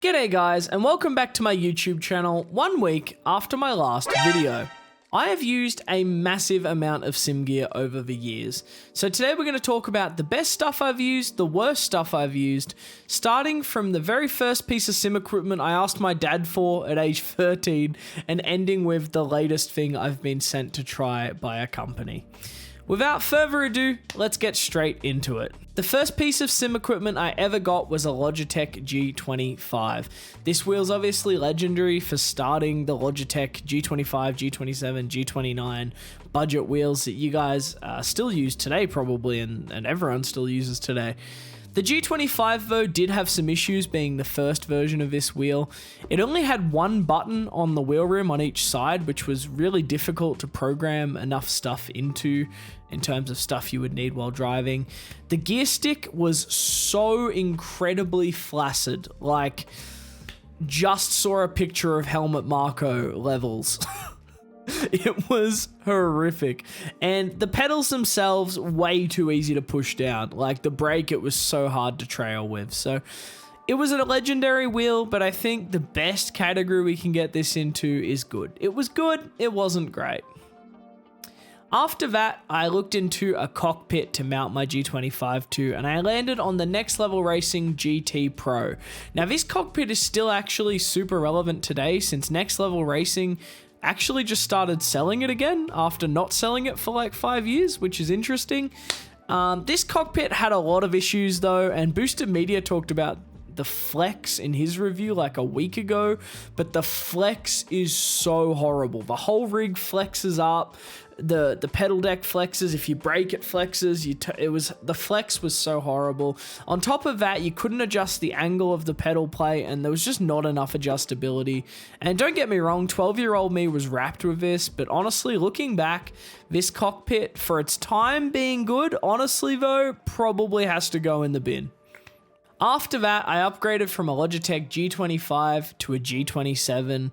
G'day guys, and welcome back to my YouTube channel 1 week after my last video. I have used a massive amount of sim gear over the years, so today we're going to talk about the best stuff I've used, the worst stuff I've used, starting from the very first piece of sim equipment I asked my dad for at age 13, and ending with the latest thing I've been sent to try by a company. Without further ado, let's get straight into it. The first piece of sim equipment I ever got was a Logitech G25. This wheel's obviously legendary for starting the Logitech G25, G27, G29 budget wheels that you guys still use today probably, and everyone still uses today. The G25 though did have some issues being the first version of this wheel. It only had one button on the wheel rim on each side, which was really difficult to program enough stuff into in terms of stuff you would need while driving. The gear stick was so incredibly flaccid, like just saw a picture of Helmut Marko levels. It was horrific, and the pedals themselves way too easy to push down. Like the brake, it was so hard to trail with. So it was a legendary wheel, but I think the best category we can get this into is good. It was good, it wasn't great. After that, I looked into a cockpit to mount my G25 to, and I landed on the Next Level Racing GT Pro. Now this cockpit is still actually super relevant today, since Next Level Racing actually just started selling it again after not selling it for like 5 years, which is interesting. This cockpit had a lot of issues though, and Boosted Media talked about the flex in his review like a week ago, but the flex is so horrible. The whole rig flexes up, the pedal deck flexes, if you brake it flexes, the flex was so horrible. On top of that, you couldn't adjust the angle of the pedal plate, and there was just not enough adjustability. And don't get me wrong, 12-year-old me was wrapped with this, but honestly, looking back, this cockpit, for its time being good, honestly though, probably has to go in the bin. After that, I upgraded from a Logitech G25 to a G27.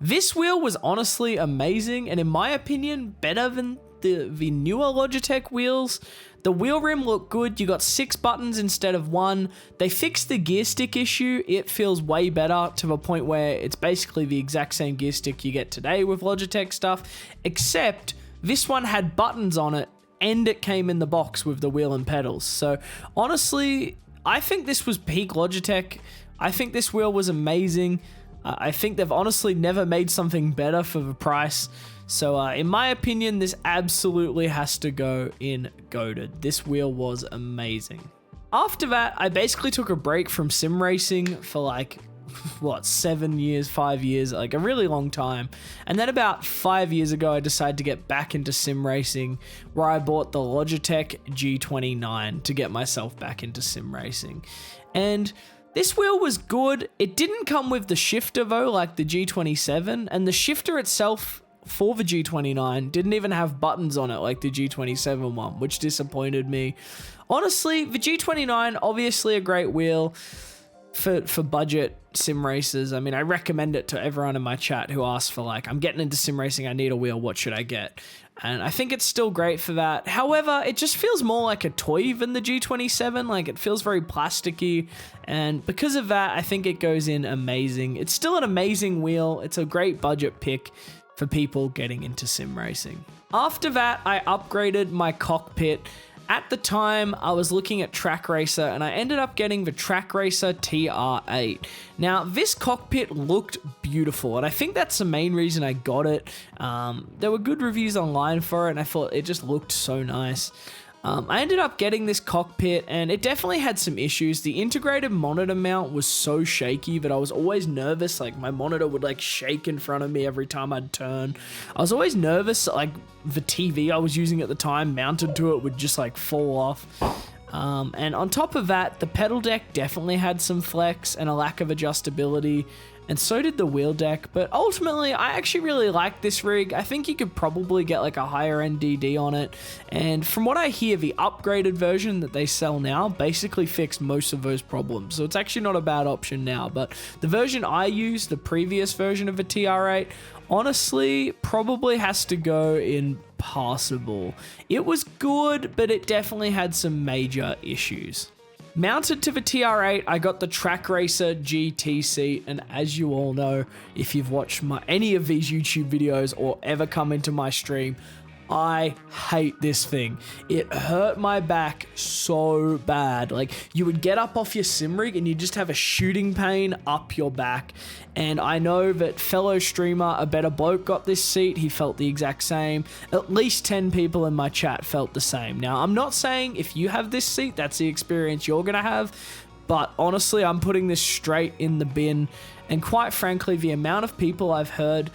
This wheel was honestly amazing, and in my opinion, better than the newer Logitech wheels. The wheel rim looked good. You got 6 buttons instead of 1. They fixed the gear stick issue. It feels way better, to the point where it's basically the exact same gear stick you get today with Logitech stuff, except this one had buttons on it, and it came in the box with the wheel and pedals. So honestly, I think this was peak Logitech. I think this wheel was amazing. I think they've honestly never made something better for the price. So in my opinion, this absolutely has to go in GOATed. This wheel was amazing. After that, I basically took a break from sim racing for like, 7 years, 5 years, like a really long time. And then about 5 years ago, I decided to get back into sim racing, where I bought the Logitech G29 to get myself back into sim racing. And this wheel was good. It didn't come with the shifter though, like the G27, and the shifter itself for the G29 didn't even have buttons on it like the G27 one, which disappointed me. Honestly, the G29, obviously a great wheel for budget sim racers. I mean, I recommend it to everyone in my chat who asks for like, I'm getting into sim racing, I need a wheel, what should I get? And I think it's still great for that. However, it just feels more like a toy than the G27. Like, it feels very plasticky, and because of that, I think it goes in amazing. It's still an amazing wheel. It's a great budget pick for people getting into sim racing. After that, I upgraded my cockpit. At the time, I was looking at Trak Racer, and I ended up getting the Trak Racer TR8. Now, this cockpit looked beautiful, and I think that's the main reason I got it. There were good reviews online for it, and I thought it just looked so nice. I ended up getting this cockpit, and it definitely had some issues. The integrated monitor mount was so shaky that I was always nervous. Like, my monitor would like shake in front of me every time I'd turn. I was always nervous, like the TV I was using at the time mounted to it would just like fall off. And on top of that, the pedal deck definitely had some flex and a lack of adjustability, and so did the wheel deck. But ultimately, I actually really like this rig. I think you could probably get like a higher end DD on it, and from what I hear, the upgraded version that they sell now basically fixed most of those problems, so it's actually not a bad option now. But the version I used, the previous version of a TR8, honestly probably has to go in passable. It was good, but it definitely had some major issues. Mounted to the TR8, I got the Trak Racer GT seat, and as you all know, if you've watched any of these YouTube videos or ever come into my stream, I hate this thing. It hurt my back so bad. Like, you would get up off your sim rig and you just have a shooting pain up your back. And I know that fellow streamer, A Better Bloke, got this seat. He felt the exact same. At least 10 people in my chat felt the same. Now, I'm not saying if you have this seat, that's the experience you're gonna have. But honestly, I'm putting this straight in the bin. And quite frankly, the amount of people I've heard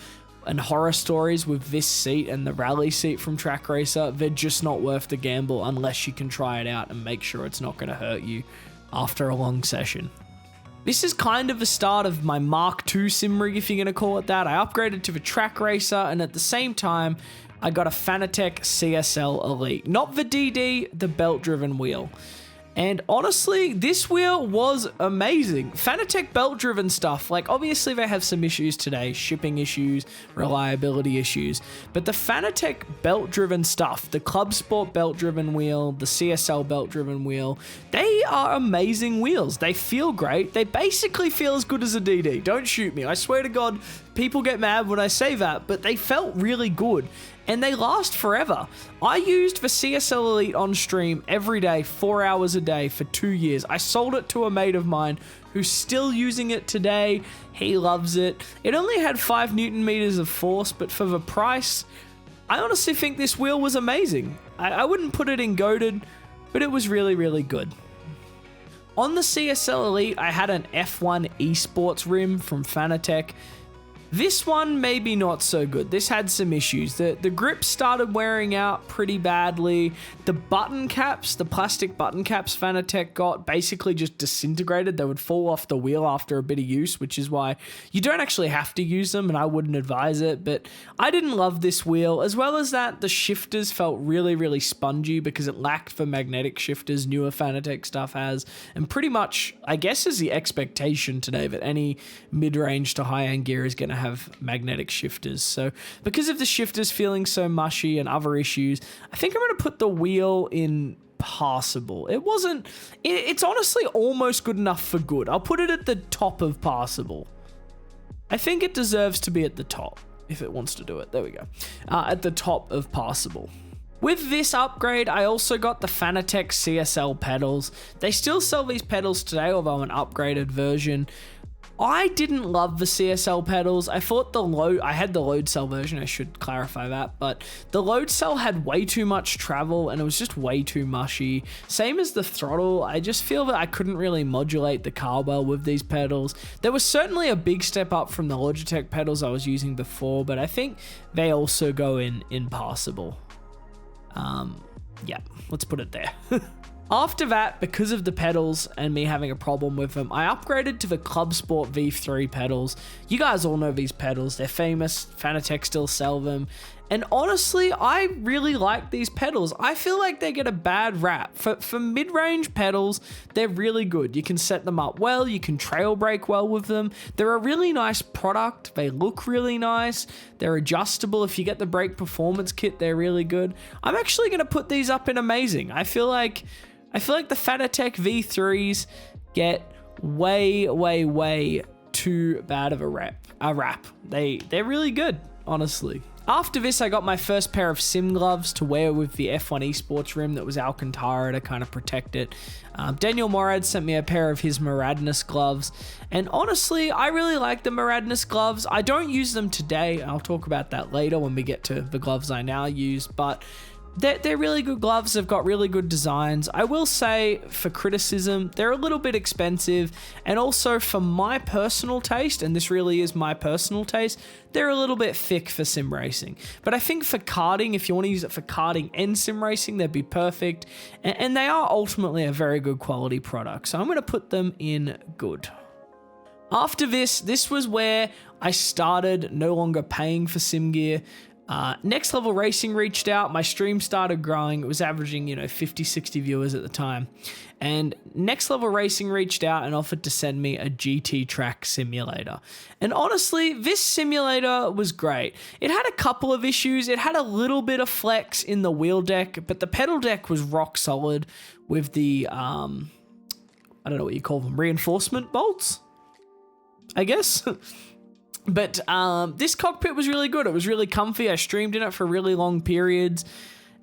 and horror stories with this seat and the rally seat from Trak Racer, they're just not worth the gamble unless you can try it out and make sure it's not going to hurt you after a long session. This is kind of the start of my Mark II sim rig, if you're going to call it that. I upgraded to the Trak Racer, and at the same time, I got a Fanatec CSL Elite. Not the DD, the belt-driven wheel. And honestly, this wheel was amazing. Fanatec belt-driven stuff, like obviously they have some issues today, shipping issues, reliability issues, but the Fanatec belt-driven stuff, the Club Sport belt-driven wheel, the CSL belt-driven wheel, they are amazing wheels. They feel great. They basically feel as good as a DD. Don't shoot me. I swear to God, people get mad when I say that, but they felt really good. And they last forever. I used the CSL Elite on stream every day, 4 hours a day for 2 years. I sold it to a mate of mine who's still using it today. He loves it. It only had 5 Newton meters of force, but for the price, I honestly think this wheel was amazing. I wouldn't put it in goated, but it was really, really good. On the CSL Elite, I had an F1 esports rim from Fanatec. This one, maybe not so good. This had some issues. The grip started wearing out pretty badly. The button caps, the plastic button caps Fanatec got basically just disintegrated. They would fall off the wheel after a bit of use, which is why you don't actually have to use them, and I wouldn't advise it. But I didn't love this wheel. As well as that, the shifters felt really, really spongy because it lacked the magnetic shifters newer Fanatec stuff has. And pretty much, I guess, is the expectation today that any mid-range to high-end gear is going to have magnetic shifters. So because of the shifters feeling so mushy and other issues, I think I'm going to put the wheel in passable. It's honestly almost good enough for good. I'll put it at the top of passable. I think it deserves to be at the top if it wants to do it. There we go. At the top of passable. With this upgrade, I also got the Fanatec CSL pedals. They still sell these pedals today, although an upgraded version. I didn't love the CSL pedals. I thought I had the load cell version, I should clarify that, but the load cell had way too much travel and it was just way too mushy. Same as the throttle, I just feel that I couldn't really modulate the car well with these pedals. There was certainly a big step up from the Logitech pedals I was using before, but I think they also go in passable. Yeah, let's put it there. After that, because of the pedals and me having a problem with them, I upgraded to the Club Sport V3 pedals. You guys all know these pedals. They're famous. Fanatec still sell them. And honestly, I really like these pedals. I feel like they get a bad rap. For mid-range pedals, they're really good. You can set them up well. You can trail brake well with them. They're a really nice product. They look really nice. They're adjustable. If you get the brake performance kit, they're really good. I'm actually going to put these up in amazing. I feel like the Fanatec V3s get way too bad of a rap. They're really good, honestly. After this, I got my first pair of sim gloves to wear with the F1 esports rim that was Alcantara to kind of protect it. Daniel Morad sent me a pair of his Moradness gloves, and honestly, I really like the Moradness gloves. I don't use them today. I'll talk about that later when we get to the gloves I now use, but they're really good gloves. They've got really good designs. I will say, for criticism, they're a little bit expensive, and also for my personal taste, and this really is my personal taste, they're a little bit thick for sim racing. But I think for karting, if you want to use it for karting and sim racing, they'd be perfect, and they are ultimately a very good quality product, so I'm going to put them in good. After this was where I started no longer paying for sim gear. Next Level Racing reached out. My stream started growing. It was averaging, 50, 60 viewers at the time. And Next Level Racing reached out and offered to send me a GT Trak simulator. And honestly, this simulator was great. It had a couple of issues. It had a little bit of flex in the wheel deck, but the pedal deck was rock solid with the I don't know what you call them, reinforcement bolts, I guess. But this cockpit was really good. It was really comfy. I streamed in it for really long periods.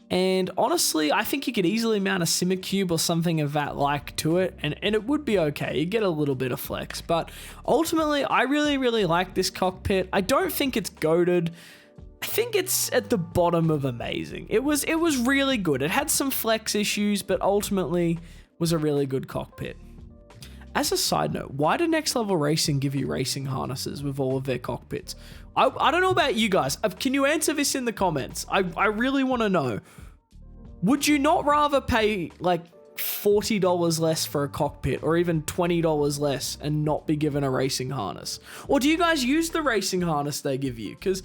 And honestly, I think you could easily mount a Simucube or something of that like to it, and it would be okay. You get a little bit of flex. But ultimately, I really, really like this cockpit. I don't think it's goated. I think it's at the bottom of amazing. It was really good. It had some flex issues, but ultimately was a really good cockpit. As a side note, why did Next Level Racing give you racing harnesses with all of their cockpits? I don't know about you guys. Can you answer this in the comments? I really want to know. Would you not rather pay like $40 less for a cockpit or even $20 less and not be given a racing harness? Or do you guys use the racing harness they give you? Because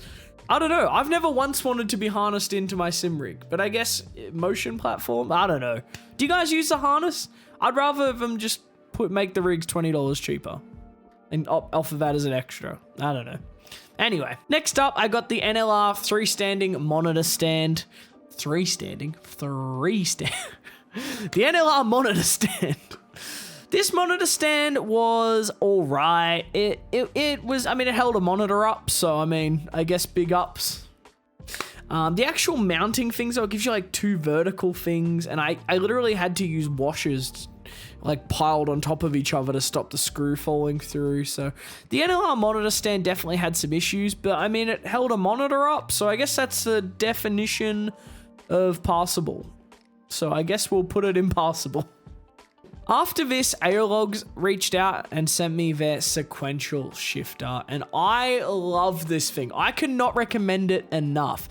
I don't know. I've never once wanted to be harnessed into my sim rig, but I guess motion platform, I don't know. Do you guys use the harness? I'd rather them just make the rigs $20 cheaper and offer that as an extra. I don't know. Anyway, next up, I got the NLR 3-standing monitor stand. The NLR monitor stand. This monitor stand was all right. It was, I mean, it held a monitor up, so I mean, I guess big ups. The actual mounting things, though, it gives you like 2 vertical things, and I literally had to use washers like piled on top of each other to stop the screw falling through. So the NLR monitor stand definitely had some issues, but I mean, it held a monitor up, so I guess that's the definition of passable. So I guess we'll put it in passable. After this, Aeologs reached out and sent me their sequential shifter, and I love this thing. I cannot recommend it enough.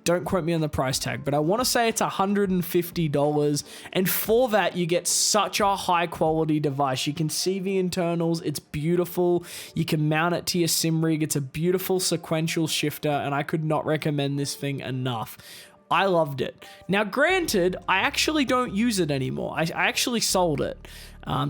Don't quote me on the price tag, but I want to say it's $150, and for that, you get such a high quality device. You can see the internals, it's beautiful. You can mount it to your sim rig. It's a beautiful sequential shifter, and I could not recommend this thing enough. I loved it. Now, granted, I actually don't use it anymore. I actually sold it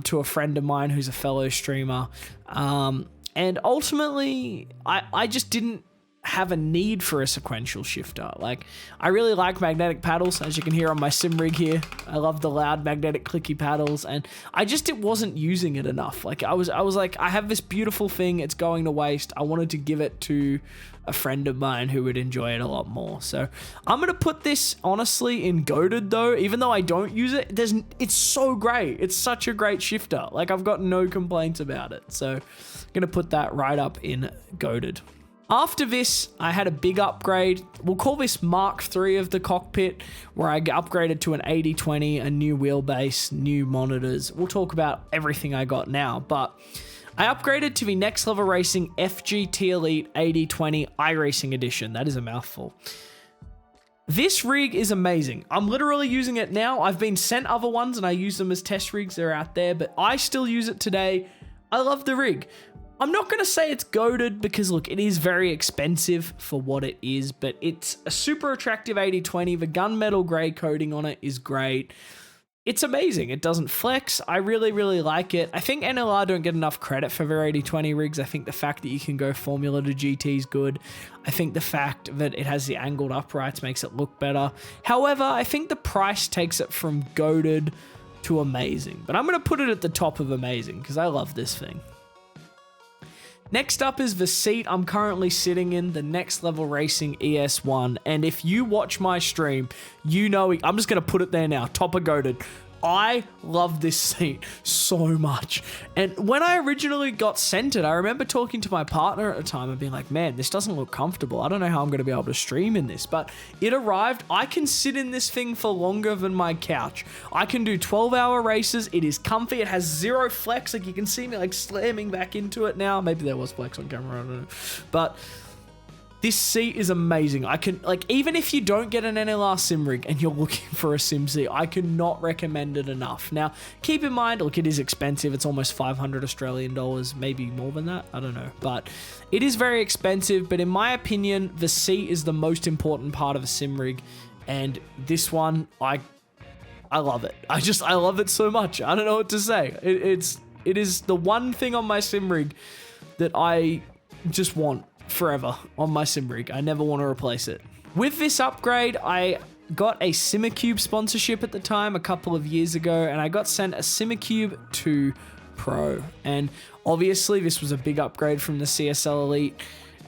to a friend of mine who's a fellow streamer. And ultimately, I just didn't have a need for a sequential shifter. Like, I really like magnetic paddles, as you can hear on my sim rig here. I love the loud magnetic clicky paddles, and it wasn't using it enough. Like, I was like, I have this beautiful thing, it's going to waste. I wanted to give it to a friend of mine who would enjoy it a lot more. So I'm gonna put this honestly in goated though, even though I don't use it. It's so great. It's such a great shifter. Like, I've got no complaints about it. So I'm gonna put that right up in goated. After this, I had a big upgrade. We'll call this Mark III of the cockpit, where I upgraded to an 80/20, a new wheelbase, new monitors. We'll talk about everything I got now, but I upgraded to the Next Level Racing FGT Elite 80/20 iRacing Edition. That is a mouthful. This rig is amazing. I'm literally using it now. I've been sent other ones and I use them as test rigs. They're out there, but I still use it today. I love the rig. I'm not going to say it's goated because, look, it is very expensive for what it is, but it's a super attractive 80/20. The gunmetal grey coating on it is great. It's amazing. It doesn't flex. I really, really like it. I think NLR don't get enough credit for their 80/20 rigs. I think the fact that you can go Formula to GT is good. I think the fact that it has the angled uprights makes it look better. However, I think the price takes it from goated to amazing. But I'm going to put it at the top of amazing because I love this thing. Next up is the seat I'm currently sitting in, the Next Level Racing ES1. And if you watch my stream, you know, I'm just going to put it there now, top of goated. I love this seat so much. And when I originally got sent it, I remember talking to my partner at the time and being like, man, this doesn't look comfortable. I don't know how I'm going to be able to stream in this. But it arrived. I can sit in this thing for longer than my couch. I can do 12-hour races. It is comfy. It has zero flex. Like, you can see me like slamming back into it now. Maybe there was flex on camera. I don't know. But this seat is amazing. I can, like, even if you don't get an NLR sim rig and you're looking for a sim seat, I cannot recommend it enough. Now, keep in mind, look, it is expensive. It's almost 500 Australian dollars, maybe more than that. I don't know, but it is very expensive. But in my opinion, the seat is the most important part of a sim rig. And this one, I love it. I love it so much. I don't know what to say. It is the one thing on my sim rig that I just want forever on my sim rig. I never want to replace it. With this upgrade, I got a Simucube sponsorship at the time a couple of years ago, and I got sent a Simucube 2 Pro. And obviously this was a big upgrade from the CSL Elite.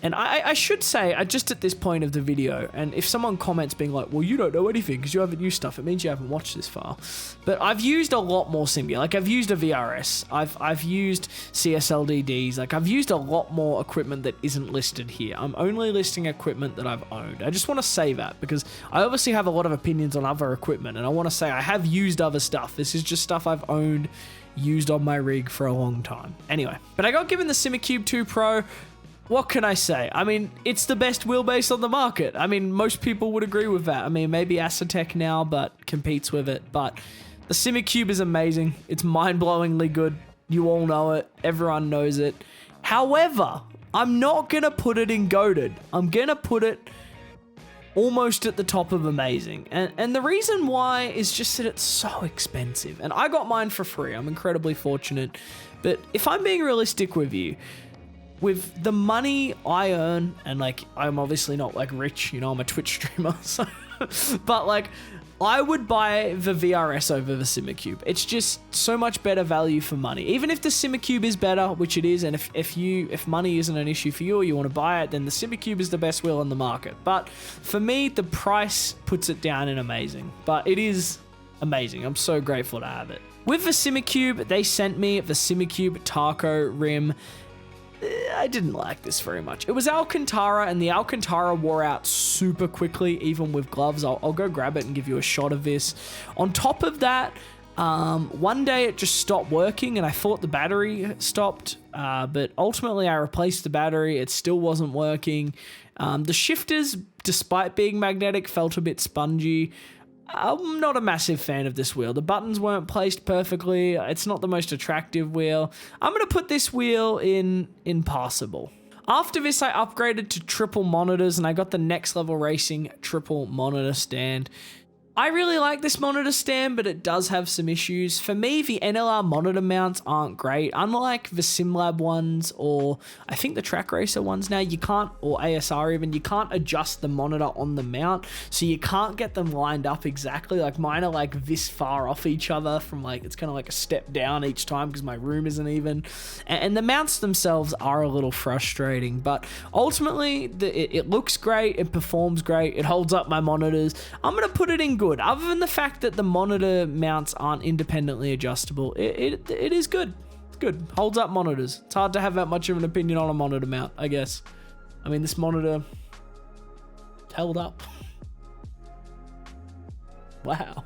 And I should say, just at this point of the video, and if someone comments being like, well, you don't know anything because you haven't used stuff, it means you haven't watched this far. But I've used a lot more sim gear. Like, I've used a VRS. I've used CSLDDs. Like, I've used a lot more equipment that isn't listed here. I'm only listing equipment that I've owned. I just want to say that because I obviously have a lot of opinions on other equipment, and I want to say I have used other stuff. This is just stuff I've owned, used on my rig for a long time. Anyway, but I got given the Simucube 2 Pro. What can I say? I mean, it's the best wheelbase on the market. I mean, most people would agree with that. I mean, maybe Fanatec now, but competes with it. But the Simucube is amazing. It's mind-blowingly good. You all know it. Everyone knows it. However, I'm not going to put it in goated. I'm going to put it almost at the top of amazing. And the reason why is just that it's so expensive. And I got mine for free. I'm incredibly fortunate. But if I'm being realistic with you, with the money I earn, and like, I'm obviously not like rich, you know, I'm a Twitch streamer, so, but like, I would buy the VRS over the Simucube. It's just so much better value for money. Even if the Simucube is better, which it is, and if money isn't an issue for you or you want to buy it, then the Simucube is the best wheel on the market. But for me, the price puts it down in amazing. But it is amazing. I'm so grateful to have it. With the Simucube, they sent me the Simucube Taco rim. I didn't like this very much. It was Alcantara, and the Alcantara wore out super quickly, even with gloves. I'll go grab it and give you a shot of this. On top of that, one day it just stopped working, and I thought the battery stopped, but ultimately I replaced the battery. It still wasn't working. The shifters, despite being magnetic, felt a bit spongy. I'm not a massive fan of this wheel. The buttons weren't placed perfectly. It's not the most attractive wheel. I'm going to put this wheel in passable. After this, I upgraded to triple monitors, and I got the Next Level Racing triple monitor stand. I really like this monitor stand, but it does have some issues. For me, the NLR monitor mounts aren't great. Unlike the SimLab ones, or I think the Track Racer ones now, you can't, or ASR even, you can't adjust the monitor on the mount, so you can't get them lined up exactly. Like, mine are like this far off each other from like, it's kind of like a step down each time because my room isn't even. And the mounts themselves are a little frustrating, but ultimately, it looks great, it performs great, it holds up my monitors. I'm going to put it in good. Other than the fact that the monitor mounts aren't independently adjustable, it is good. It's good. Holds up monitors. It's hard to have that much of an opinion on a monitor mount, I guess. I mean, this monitor held up. Wow.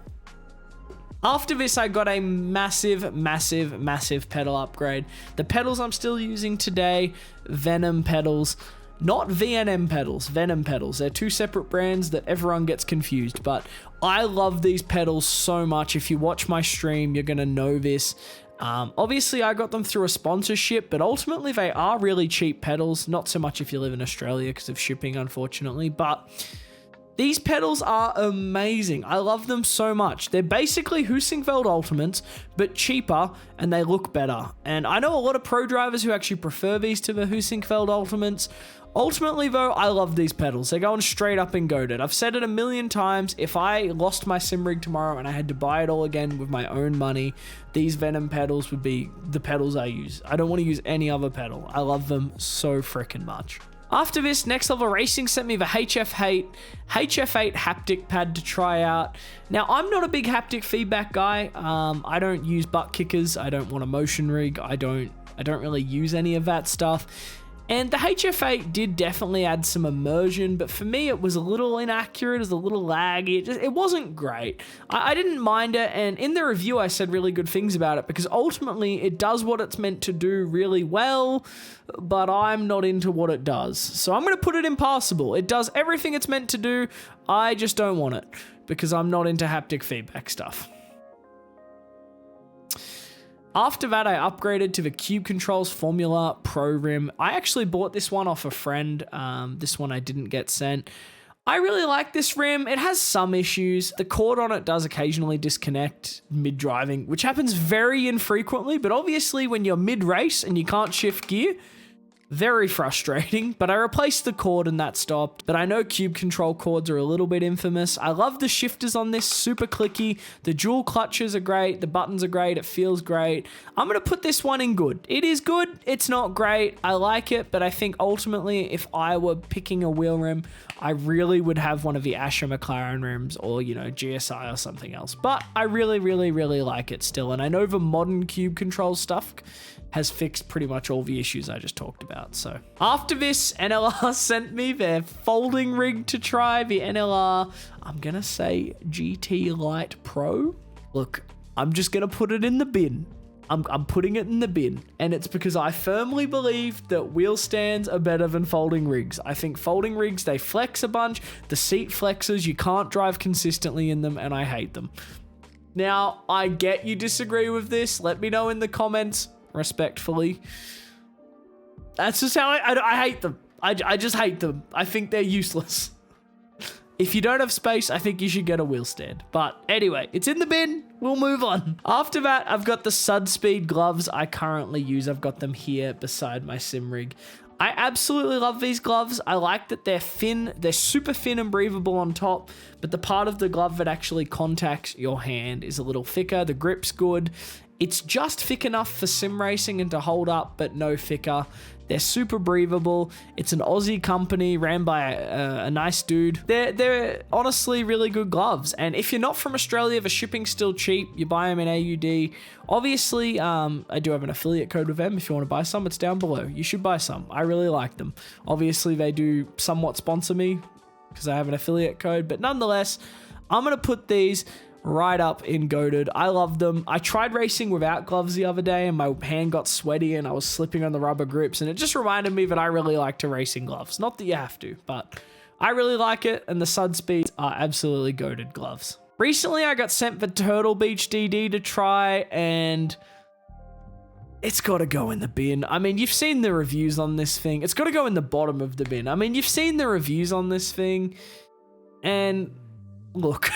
After this, I got a massive pedal upgrade. The pedals I'm still using today, Venom pedals. Not VNM pedals, Venom pedals. They're two separate brands that everyone gets confused, but I love these pedals so much. If you watch my stream, you're going to know this. Obviously, I got them through a sponsorship, but ultimately they are really cheap pedals. Not so much if you live in Australia because of shipping, unfortunately, but these pedals are amazing. I love them so much. They're basically Husingfeld Ultimates, but cheaper, and they look better. And I know a lot of pro drivers who actually prefer these to the Husingfeld Ultimates. Ultimately, though, I love these pedals. They're going straight up and goated. I've said it a million times. If I lost my sim rig tomorrow and I had to buy it all again with my own money, these Venom pedals would be the pedals I use. I don't want to use any other pedal. I love them so freaking much. After this, Next Level Racing sent me the HF8 haptic pad to try out. Now, I'm not a big haptic feedback guy. I don't use butt kickers. I don't want a motion rig. I don't really use any of that stuff. And the HF8 did definitely add some immersion, but for me, it was a little inaccurate, it was a little laggy, it wasn't great. I didn't mind it, and in the review, I said really good things about it, because ultimately, it does what it's meant to do really well, but I'm not into what it does. So I'm going to put it in passable. It does everything it's meant to do, I just don't want it, because I'm not into haptic feedback stuff. After that, I upgraded to the Cube Controls Formula Pro Rim. I actually bought this one off a friend. This one I didn't get sent. I really like this rim. It has some issues. The cord on it does occasionally disconnect mid-driving, which happens very infrequently, but obviously when you're mid-race and you can't shift gear, Very frustrating, but I replaced the cord and that stopped. But I know cube control cords are a little bit infamous. I love the shifters on this, super clicky. The dual clutches are great. The buttons are great. It feels great. I'm going to put this one in good. It is good. It's not great. I like it, but I think ultimately if I were picking a wheel rim, I really would have one of the Asher McLaren rims or, you know, GSI or something else. But I really, really, really like it still. And I know the modern cube control stuff has fixed pretty much all the issues I just talked about. So after this, NLR sent me their folding rig to try, the NLR, I'm gonna say GT Lite Pro. Look, I'm just gonna put it in the bin. I'm putting it in the bin, and it's because I firmly believe that wheel stands are better than folding rigs. I think folding rigs, they flex a bunch. The seat flexes, you can't drive consistently in them, and I hate them. Now, I get you disagree with this. Let me know in the comments. Respectfully, that's just how I hate them. I just hate them. I think they're useless. If you don't have space, I think you should get a wheel stand. But anyway, it's in the bin. We'll move on. After that, I've got the Sudspeed gloves I currently use. I've got them here beside my sim rig. I absolutely love these gloves. I like that they're thin. They're super thin and breathable on top, but the part of the glove that actually contacts your hand is a little thicker. The grip's good. It's just thick enough for sim racing and to hold up, but no thicker. They're super breathable. It's an Aussie company ran by a nice dude. They're honestly really good gloves. And if you're not from Australia, the shipping's still cheap. You buy them in AUD. Obviously, I do have an affiliate code with them. If you want to buy some, it's down below. You should buy some. I really like them. Obviously, they do somewhat sponsor me because I have an affiliate code. But nonetheless, I'm going to put these right up in goated. I love them. I tried racing without gloves the other day and my hand got sweaty and I was slipping on the rubber grips, and it just reminded me that I really like to race in gloves. Not that you have to, but I really like it, and the Sudspeeds are absolutely goated gloves. Recently, I got sent the Turtle Beach DD to try, and it's got to go in the bin. I mean, you've seen the reviews on this thing. It's got to go in the bottom of the bin. I mean, you've seen the reviews on this thing, and look...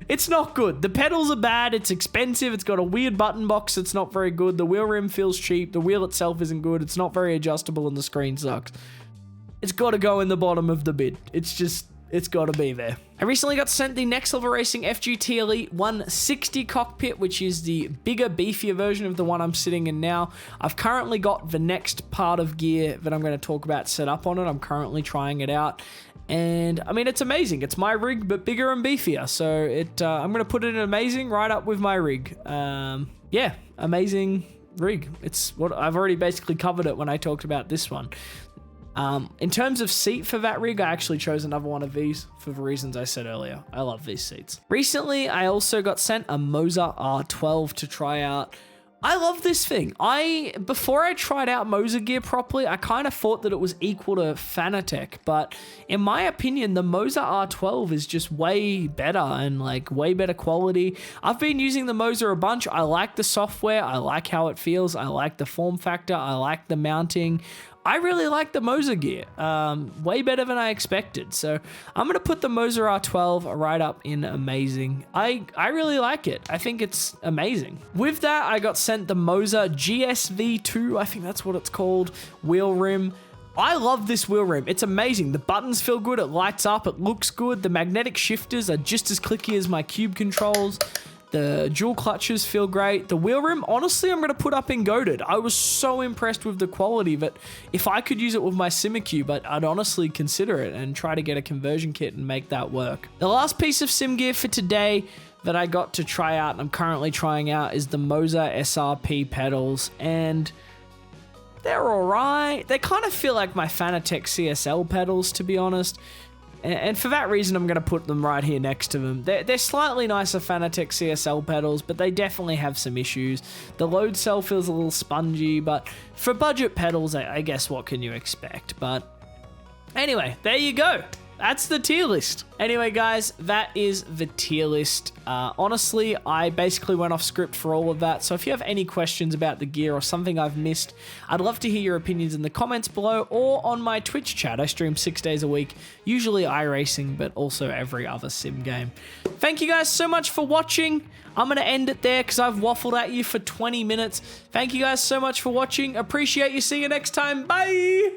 It's not good. The pedals are bad. It's expensive. It's got a weird button box that's not very good. The wheel rim feels cheap. The wheel itself isn't good. It's not very adjustable and the screen sucks. It's got to go in the bottom of the bin. It's got to be there. I recently got sent the Next Level Racing FGT Elite 160 cockpit, which is the bigger, beefier version of the one I'm sitting in now. I've currently got the next part of gear that I'm going to talk about set up on it. I'm currently trying it out. And I mean, it's amazing. It's my rig, but bigger and beefier. So I'm going to put it in amazing right up with my rig. Yeah, amazing rig. It's what I've already basically covered it when I talked about this one. In terms of seat for that rig, I actually chose another one of these for the reasons I said earlier. I love these seats. Recently, I also got sent a Moza R12 to try out. I love this thing. Before I tried out Moza gear properly, I kind of thought that it was equal to Fanatec, but in my opinion, the Moza R12 is just way better and like way better quality. I've been using the Moza a bunch. I like the software. I like how it feels. I like the form factor. I like the mounting. I really like the Moza gear, way better than I expected. So I'm going to put the Moza R12 right up in amazing. I really like it. I think it's amazing. With that, I got sent the Moza GSV2, I think that's what it's called, wheel rim. I love this wheel rim. It's amazing. The buttons feel good. It lights up. It looks good. The magnetic shifters are just as clicky as my cube controls. The dual clutches feel great. The wheel rim, honestly, I'm going to put up in goated. I was so impressed with the quality that if I could use it with my Simucube, I'd honestly consider it and try to get a conversion kit and make that work. The last piece of sim gear for today that I got to try out and I'm currently trying out is the Moza SRP pedals, and they're alright. They kind of feel like my Fanatec CSL pedals, to be honest. And for that reason, I'm going to put them right here next to them. They're slightly nicer Fanatec CSL pedals, but they definitely have some issues. The load cell feels a little spongy, but for budget pedals, I guess what can you expect? But anyway, there you go. That's the tier list. Anyway, guys, that is the tier list. Honestly, I basically went off script for all of that. So if you have any questions about the gear or something I've missed, I'd love to hear your opinions in the comments below or on my Twitch chat. I stream 6 days a week, usually iRacing, but also every other sim game. Thank you guys so much for watching. I'm going to end it there because I've waffled at you for 20 minutes. Thank you guys so much for watching. Appreciate you. See you next time. Bye.